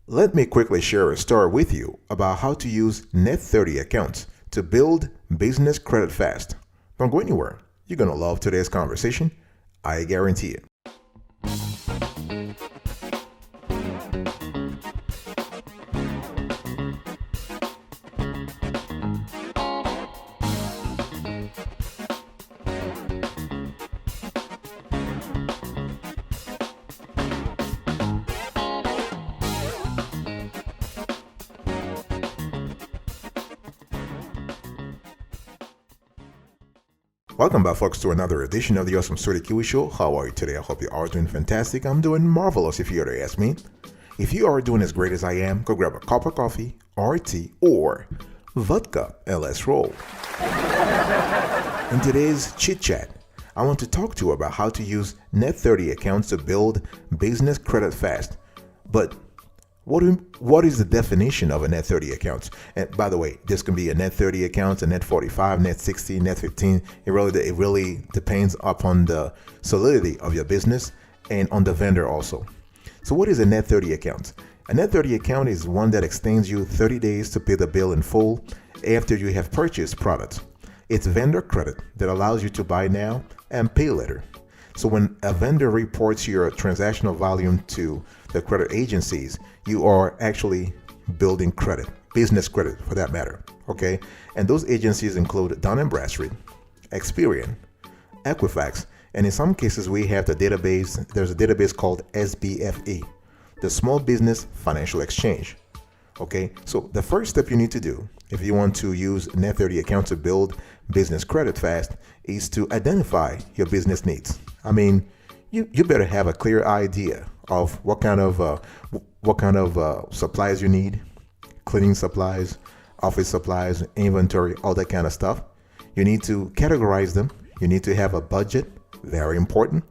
Let me quickly share a story with you about how to use Net 30 accounts to build business credit fast. Don't go anywhere. You're going to love today's conversation. I guarantee it. Welcome back, folks, to another edition of the Awesome Story Kiwi Show. How are you today? I hope you are doing fantastic. I'm doing marvelous, if you were to ask me. If you are doing as great as I am, go grab a cup of coffee, or tea, or vodka, and let's roll. In today's chit chat, I want to talk to you about how to use Net 30 accounts to build business credit fast. But what is the definition of a Net 30 account? And by the way, this can be a Net 30 account, a Net 45, Net 60, Net 15. It really depends upon the solidity of your business and on the vendor also. So what is a Net 30 account? A Net 30 account is one that extends you 30 days to pay the bill in full after you have purchased products. It's vendor credit that allows you to buy now and pay later. So when a vendor reports your transactional volume to the credit agencies, you are actually building credit, business credit for that matter, okay? And those agencies include Dun & Bradstreet, Experian, Equifax, and in some cases we have the database, there's a database called SBFE, the Small Business Financial Exchange, okay? So the first step you need to do if you want to use Net 30 account to build business credit fast is to identify your business needs. I mean, you better have a clear idea of what kind of supplies you need, cleaning supplies, office supplies, inventory, all that kind of stuff. You need to categorize them. You need to have a budget, very important.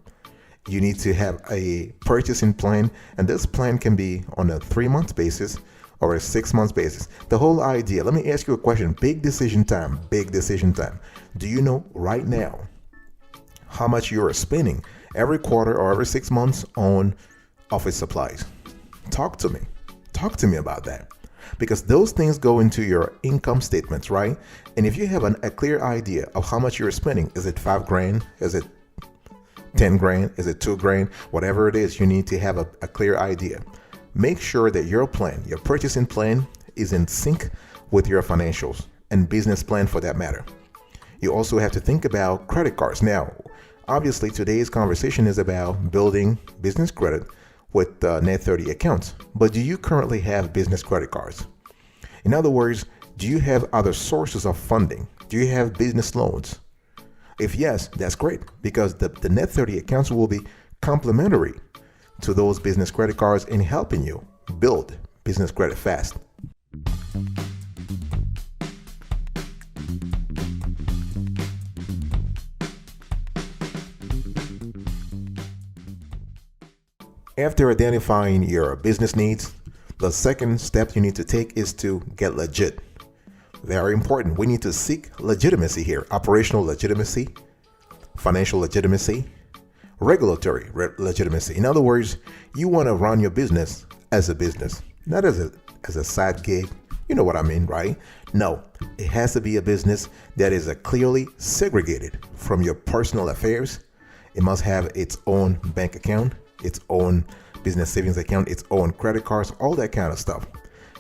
You need to have a purchasing plan, and this plan can be on a 3-month basis or a 6-month basis. The whole idea, let me ask you a question, big decision time. Do you know right now how much you're spending every quarter or every 6 months on office supplies? Talk to me about that, because those things go into your income statements, right? And if you have a clear idea of how much you're spending, is it $5,000? Is it 10 grand? Is it 2 grand? Whatever it is, you need to have a clear idea. Make sure that your plan, your purchasing plan, is in sync with your financials and business plan for that matter. You also have to think about credit cards. Now, obviously, today's conversation is about building business credit with Net 30 accounts. But do you currently have business credit cards? In other words, do you have other sources of funding? Do you have business loans? If yes, that's great, because the Net 30 accounts will be complementary to those business credit cards in helping you build business credit fast. After identifying your business needs, the second step you need to take is to get legit. Very important. We need to seek legitimacy here. Operational legitimacy, financial legitimacy, regulatory legitimacy. In other words, you want to run your business as a business, not as a side gig. You know what I mean, right? No, it has to be a business that is clearly segregated from your personal affairs. It must have its own bank account, its own business savings account, its own credit cards, all that kind of stuff.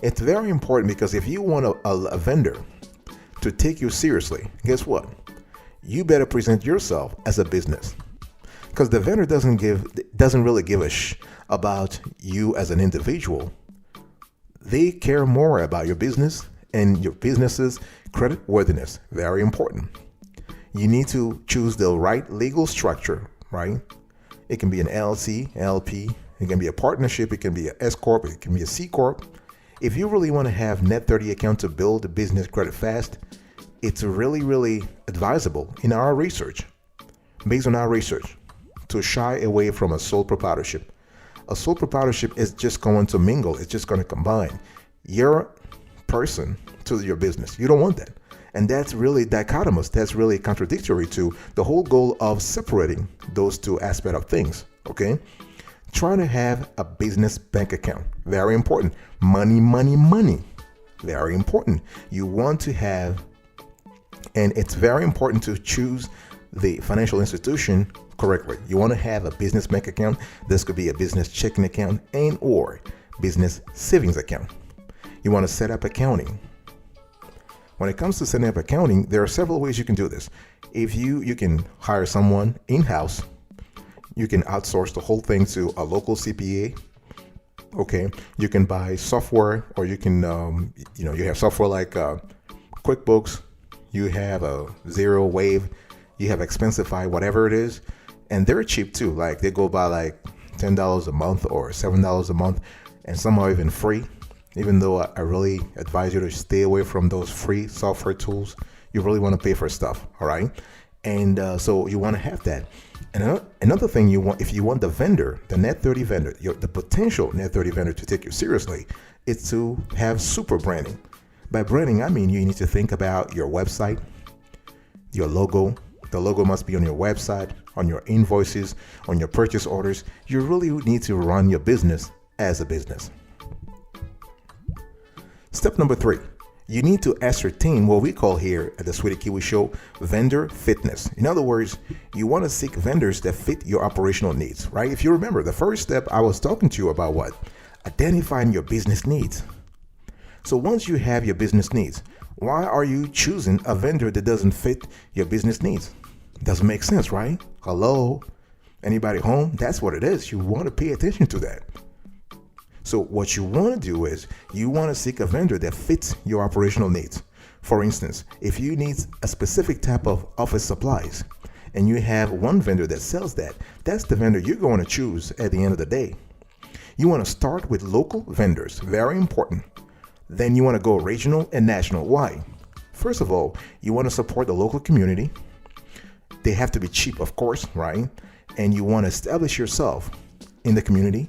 It's very important, because if you want a vendor to take you seriously, guess what? You better present yourself as a business, because the vendor doesn't really give a about you as an individual. They care more about your business and your business's credit worthiness. Very important. You need to choose the right legal structure, right? It can be an LLC, LP, it can be a partnership, it can be an S Corp, it can be a C Corp. If you really want to have Net 30 account to build a business credit fast, it's really advisable in our research, based on our research, to shy away from a sole proprietorship. A sole proprietorship is just going to mingle, it's just going to combine your person to your business. You don't want that. And that's really dichotomous. That's really contradictory to the whole goal of separating those two aspects of things, okay? Try to have a business bank account. Very important. Money, money, money. Very important. You want to have, and it's very important to choose the financial institution correctly. You want to have a business bank account. This could be a business checking account and or business savings account. You want to set up accounting. When it comes to setting up accounting, there are several ways you can do this. If you can hire someone in-house, you can outsource the whole thing to a local CPA. Okay, you can buy software, or you can, you have software like QuickBooks, you have a Zero Wave, you have Expensify, whatever it is, and they're cheap too. Like they go by like $10 a month or $7 a month, and some are even free. Even though I really advise you to stay away from those free software tools, you really want to pay for stuff, all right? And so you want to have that. And another thing you want, if you want the vendor, the Net30 vendor, the potential Net30 vendor to take you seriously, is to have super branding. By branding, I mean you need to think about your website, your logo. The logo must be on your website, on your invoices, on your purchase orders. You really need to run your business as a business. Step number 3, you need to ascertain what we call here at the Sweetie Kiwi Show vendor fitness. In other words, you want to seek vendors that fit your operational needs, right? If you remember, the first step I was talking to you about what? Identifying your business needs. So once you have your business needs, why are you choosing a vendor that doesn't fit your business needs? It doesn't make sense, right? Hello? Anybody home? That's what it is. You want to pay attention to that. So what you want to do is you want to seek a vendor that fits your operational needs. For instance, if you need a specific type of office supplies and you have one vendor that sells that, that's the vendor you're going to choose at the end of the day. You want to start with local vendors, very important. Then you want to go regional and national. Why? First of all, you want to support the local community. They have to be cheap, of course, right? And you want to establish yourself in the community.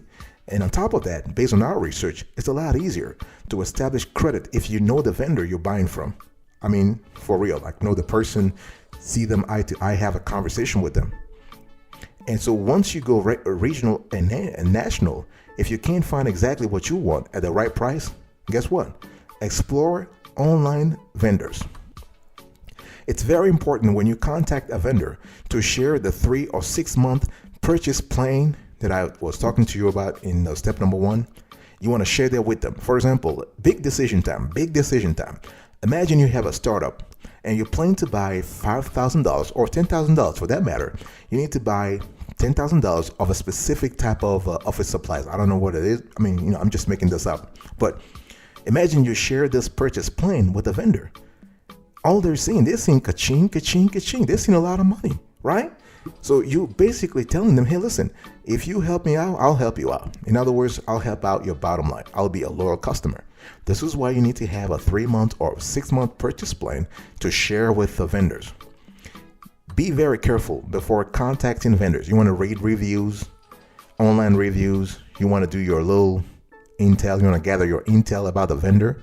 And on top of that, based on our research, it's a lot easier to establish credit if you know the vendor you're buying from. I mean, for real, like know the person, see them eye to eye, have a conversation with them. And so once you go regional and national, if you can't find exactly what you want at the right price, guess what? Explore online vendors. It's very important when you contact a vendor to share the 3 or 6 month purchase plan that I was talking to you about in step number 1. You want to share that with them. For example, big decision time. Imagine you have a startup and you plan to buy $5,000 or $10,000 for that matter. You need to buy $10,000 of a specific type of office supplies. I don't know what it is. I mean, I'm just making this up. But imagine you share this purchase plan with a vendor. All they're seeing ka-ching, ka-ching, ka-ching. They're seeing a lot of money, right? So you basically telling them, hey, listen, if you help me out, I'll help you out. In other words, I'll help out your bottom line. I'll be a loyal customer. This is why you need to have a 3-month or 6-month purchase plan to share with the vendors. Be very careful before contacting vendors. You want to read reviews, online reviews. You want to do your little intel. You want to gather your intel about the vendor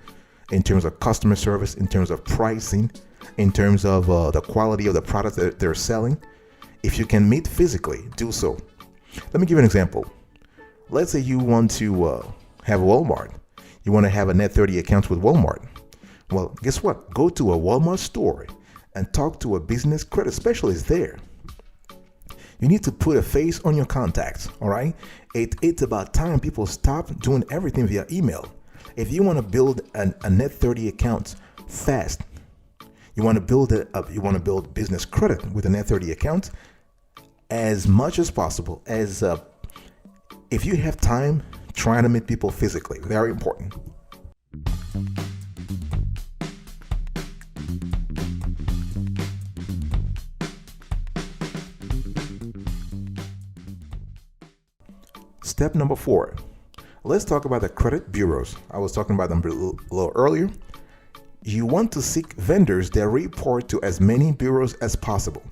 in terms of customer service, in terms of pricing, in terms of the quality of the product that they're selling. If you can meet physically, do so. Let me give you an example. Let's say you want to have Walmart. You want to have a Net30 account with Walmart. Well, guess what? Go to a Walmart store and talk to a business credit specialist there. You need to put a face on your contacts, all right? It's about time people stop doing everything via email. If you want to build a Net30 account fast, you want to build you want to build business credit with a Net30 account as much as possible. If you have time, try to meet people physically. Very important. Step number 4. Let's talk about the credit bureaus. I was talking about them a little earlier. You want to seek vendors that report to as many bureaus as possible.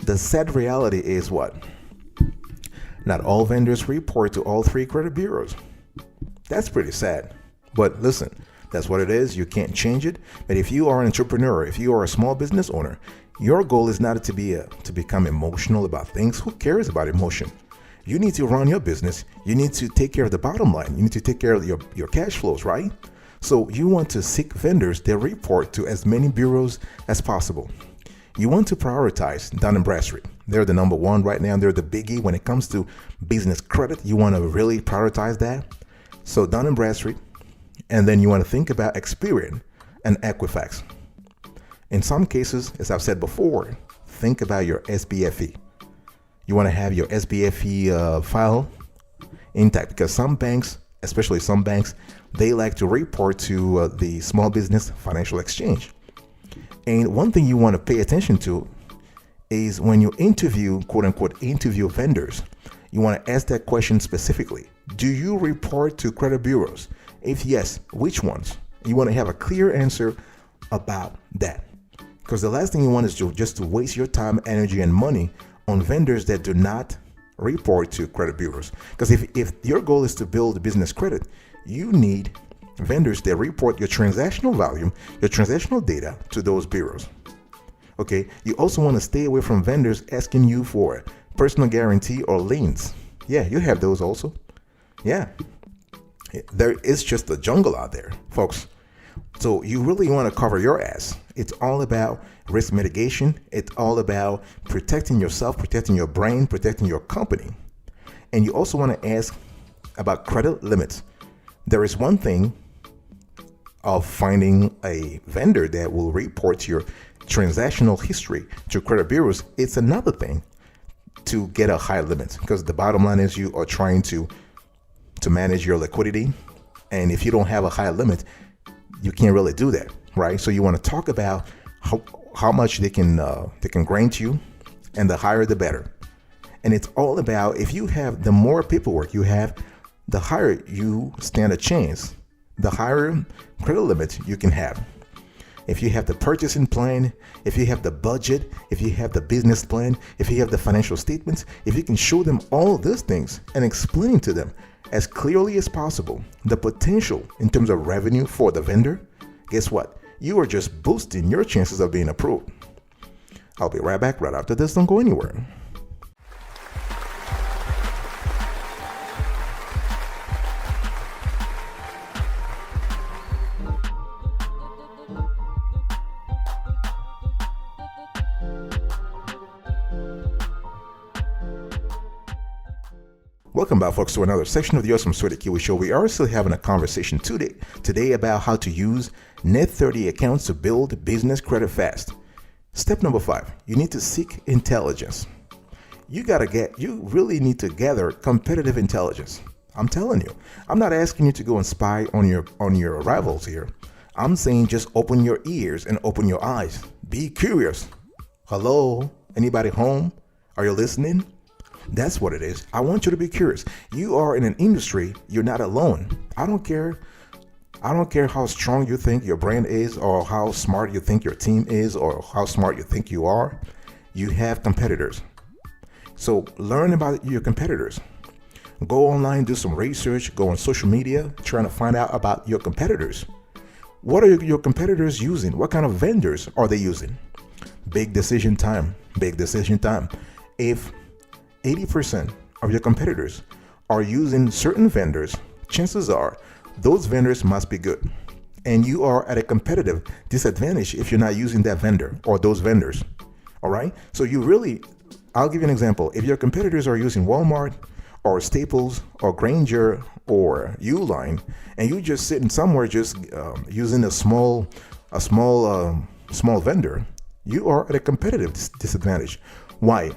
The sad reality is what? Not all vendors report to all 3 credit bureaus. That's pretty sad. But listen, that's what it is. You can't change it. But if you are an entrepreneur, if you are a small business owner, your goal is not to become emotional about things. Who cares about emotion? You need to run your business. You need to take care of the bottom line. You need to take care of your cash flows, right? So you want to seek vendors that report to as many bureaus as possible. You want to prioritize Dun& Bradstreet. They're the number one right now. They're the biggie when it comes to business credit. You want to really prioritize that. So Dun & Bradstreet. And then you want to think about Experian and Equifax. In some cases, as I've said before, think about your SBFE. You want to have your SBFE file intact, because some banks, especially some banks, they like to report to the Small Business Financial Exchange. And one thing you want to pay attention to is when you interview, quote unquote, interview vendors, you want to ask that question specifically. Do you report to credit bureaus? If yes, which ones? You want to have a clear answer about that. Because the last thing you want is just to waste your time, energy, and money on vendors that do not report to credit bureaus. Because if your goal is to build business credit, you need vendors that report your transactional volume, your transactional data to those bureaus. Okay. You also want to stay away from vendors asking you for personal guarantee or liens. Yeah, you have those also. Yeah. There is just a jungle out there, folks. So you really want to cover your ass. It's all about risk mitigation. It's all about protecting yourself, protecting your brain, protecting your company. And you also want to ask about credit limits. There is one thing of finding a vendor that will report your transactional history to credit bureaus. It's another thing to get a high limit, because the bottom line is you are trying to manage your liquidity. And if you don't have a high limit, you can't really do that, right? So you want to talk about how much they can grant you, and the higher the better. And it's all about, if you have, the more paperwork you have, the higher you stand a chance, the higher credit limit you can have. If you have the purchasing plan, if you have the budget, if you have the business plan, if you have the financial statements, if you can show them all these things and explain to them as clearly as possible the potential in terms of revenue for the vendor, guess what? You are just boosting your chances of being approved. I'll be right back right after this. Don't go anywhere. Welcome back, folks, to another section of the Awesome Sweaty Kiwi Show. We are still having a conversation today about how to use Net 30 accounts to build business credit fast. Step number 5, you need to seek intelligence. You really need to gather competitive intelligence. I'm telling you, I'm not asking you to go and spy on your rivals here. I'm saying just open your ears and open your eyes. Be curious. Hello, anybody home? Are you listening? That's what it is. I want you to be curious. You are in an industry. You're not alone. I don't care how strong you think your brand is, or how smart you think your team is, or how smart you think you are. You have competitors. So learn about your competitors. Go online, do some research, go on social media, trying to find out about your competitors. What are your competitors using? What kind of vendors are they using? Big decision time. If 80% of your competitors are using certain vendors, chances are those vendors must be good. And you are at a competitive disadvantage if you're not using that vendor or those vendors. All right. So I'll give you an example. If your competitors are using Walmart or Staples or Grainger or Uline, and you just sitting somewhere just using a small vendor, you are at a competitive disadvantage. Why?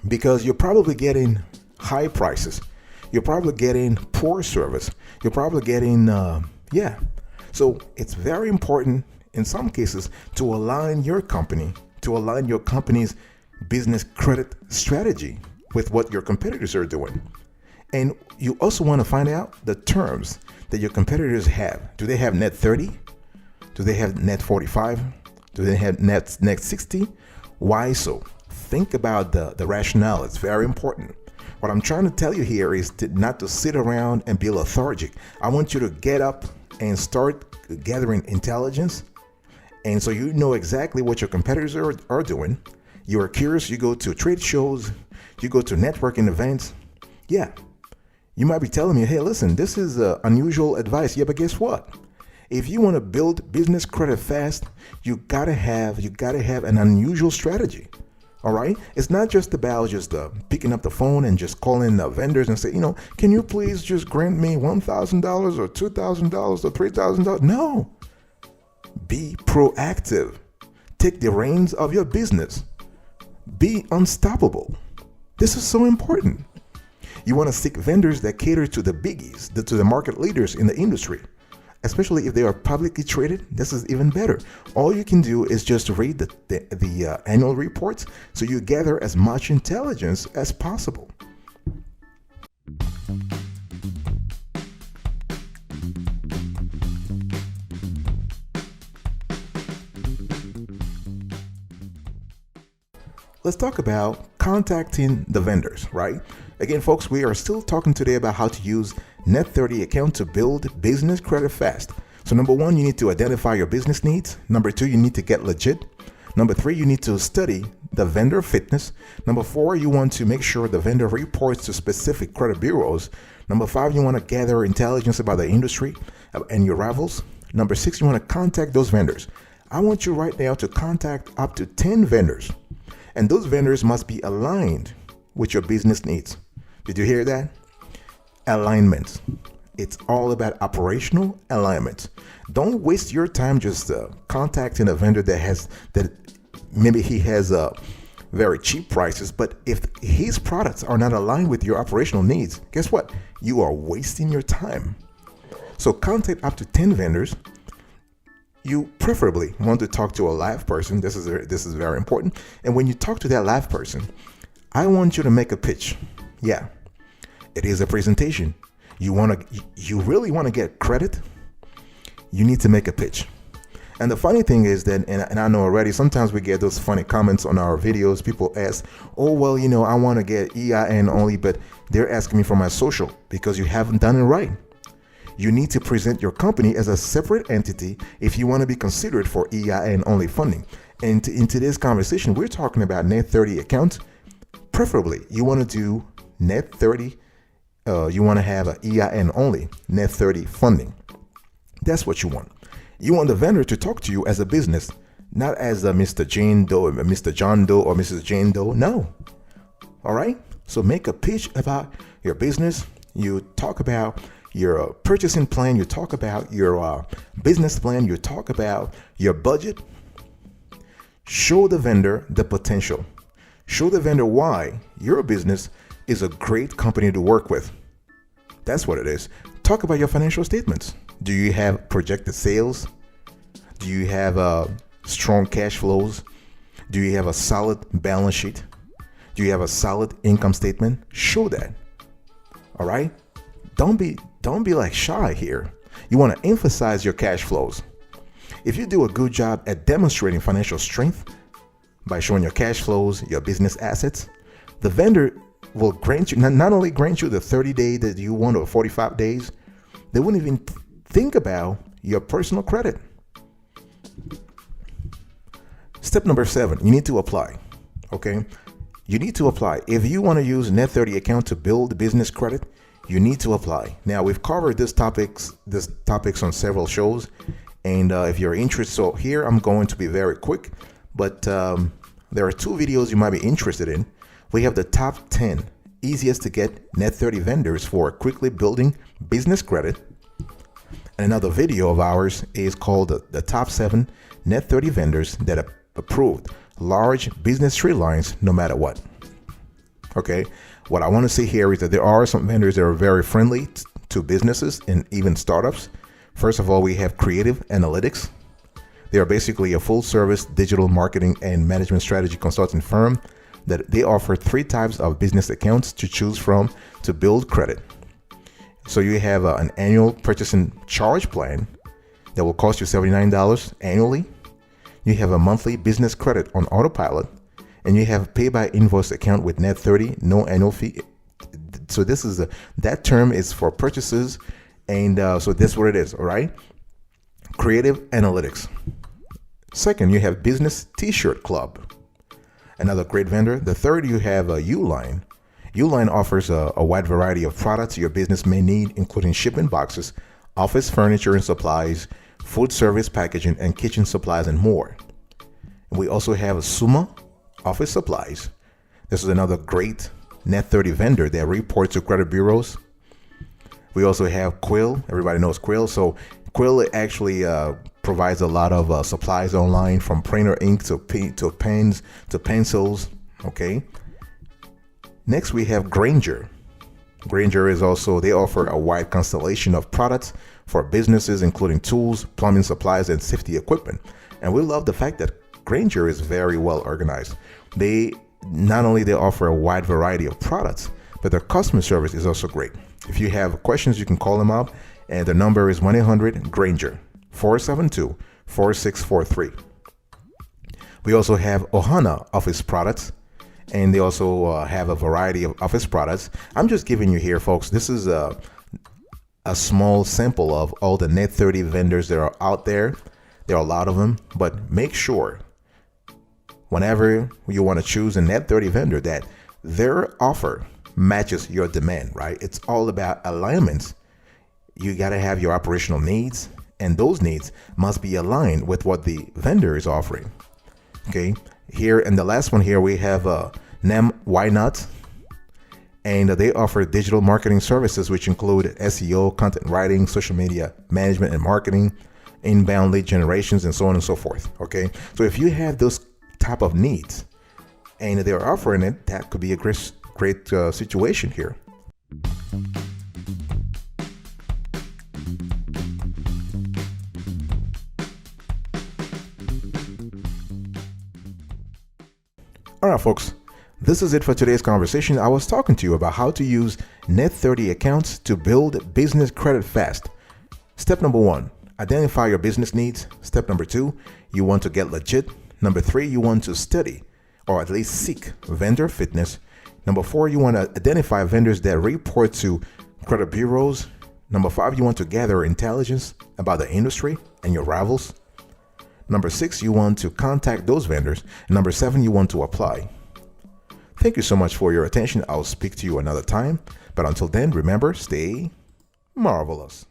Because you're probably getting high prices. You're probably getting poor service. You're probably getting, So it's very important in some cases to align your company's business credit strategy with what your competitors are doing. And you also want to find out the terms that your competitors have. Do they have net 30? Do they have net 45? Do they have net 60? Why so? Think about the rationale. It's very important. What I'm trying to tell you here is not to sit around and be lethargic. I want you to get up and start gathering intelligence. And so you know exactly what your competitors are doing. You are curious. You go to trade shows. You go to networking events. Yeah, you might be telling me, hey, listen, this is unusual advice. Yeah, but guess what? If you want to build business credit fast, you gotta have an unusual strategy. All right, it's not just about just picking up the phone and just calling the vendors and say, can you please just grant me $1,000 or $2,000 or $3,000? No, be proactive. Take the reins of your business. Be unstoppable. This is so important. You want to seek vendors that cater to the biggies, to the market leaders in the industry. Especially if they are publicly traded, this is even better. All you can do is just read the annual reports so you gather as much intelligence as possible. Let's talk about contacting the vendors, right? Again, folks, we are still talking today about how to use Net 30 account to build business credit fast. So number one, you need to identify your business needs. Number two, you need to get legit. Number three, you need to study the vendor fitness. Number four, you want to make sure the vendor reports to specific credit bureaus. Number five, you want to gather intelligence about the industry and your rivals. Number six, you want to contact those vendors. I want you right now to contact up to 10 vendors. And those vendors must be aligned with your business needs. Did you hear that? Alignment. It's all about operational alignment. Don't waste your time just contacting a vendor that maybe he has very cheap prices, but if his products are not aligned with your operational needs, guess what? You are wasting your time. So contact up to 10 vendors. You preferably want to talk to a live person. This is very important. And when you talk to that live person, I want you to make a pitch. Yeah, it is a presentation. You really want to get credit? You need to make a pitch. And the funny thing is that, and I know already, sometimes we get those funny comments on our videos. People ask, oh, well, I want to get EIN only, but they're asking me for my social because you haven't done it right. You need to present your company as a separate entity if you want to be considered for EIN only funding. And in today's conversation, we're talking about Net 30 accounts. Preferably, you want to do Net 30. You want to have an EIN only Net 30 funding. That's what you want. You want the vendor to talk to you as a business, not as a Mr. Jane Doe, Mr. John Doe, or Mrs. Jane Doe. No. All right. So make a pitch about your business. You talk about your purchasing plan. You talk about your business plan. You talk about your budget. Show the vendor the potential. Show the vendor why your business is a great company to work with. That's what it is. Talk about your financial statements. Do you have projected sales? Do you have strong cash flows? Do you have a solid balance sheet? Do you have a solid income statement? Show that. All right? Don't be like shy here. You want to emphasize your cash flows. If you do a good job at demonstrating financial strength by showing your cash flows, your business assets, the vendor will grant you, not only grant you the 30-day that you want or 45 days, they wouldn't even think about your personal credit. Step number 7, you need to apply. Okay? You need to apply. If you want to use Net 30 account to build business credit, you need to apply. Now, we've covered this topics on several shows, and if you're interested, so here I'm going to be very quick, but there are 2 videos you might be interested in. We have the top 10 easiest to get Net 30 vendors for quickly building business credit. And another video of ours is called the top 7 Net 30 vendors that have approved large business tree lines no matter what. Okay, what I want to say here is that there are some vendors that are very friendly to businesses and even startups. First of all, we have Creative Analytics. They are basically a full service digital marketing and management strategy consulting firm that they offer 3 types of business accounts to choose from to build credit. So you have an annual purchasing charge plan that will cost you $79 annually. You have a monthly business credit on autopilot, and you have pay by invoice account with Net 30, no annual fee. So this is that term is for purchases, and so that's what it is. All right. Creative Analytics. Second, you have Business T-shirt Club, another great vendor. The third, you have Uline. Uline offers a wide variety of products your business may need, including shipping boxes, office furniture and supplies, food service packaging, and kitchen supplies, and more. We also have Summa Office Supplies. This is another great Net 30 vendor that reports to credit bureaus. We also have Quill. Everybody knows Quill. So Quill actually provides a lot of supplies online, from printer ink to pens to pencils. Okay. Next, we have Granger. Granger is also, they offer a wide constellation of products for businesses, including tools, plumbing supplies, and safety equipment. And we love the fact that Granger is very well organized. They not only they offer a wide variety of products, but their customer service is also great. If you have questions, you can call them up, and the number is 1-800-GRANGER 472-4643. We also have Ohana Office Products, and they also have a variety of office products. I'm just giving you here, folks. This is a small sample of all the Net 30 vendors that are out there. There are a lot of them, but make sure whenever you want to choose a Net 30 vendor that their offer matches your demand, right? It's all about alignments. You got to have your operational needs, and those needs must be aligned with what the vendor is offering. Okay. Here, and the last one here, we have NEM Why Not, and they offer digital marketing services, which include SEO, content writing, social media management and marketing, inbound lead generations, and so on and so forth. Okay, so if you have those type of needs and they're offering it, that could be a great situation here. All right, folks, this is it for today's conversation. I was talking to you about how to use Net 30 accounts to build business credit fast. Step number 1, identify your business needs. Step number 2, you want to get legit. Number 3, you want to study or at least seek vendor fitness. Number 4, you want to identify vendors that report to credit bureaus. Number 5, you want to gather intelligence about the industry and your rivals. Number 6, you want to contact those vendors. And number 7, you want to apply. Thank you so much for your attention. I'll speak to you another time. But until then, remember, stay marvelous.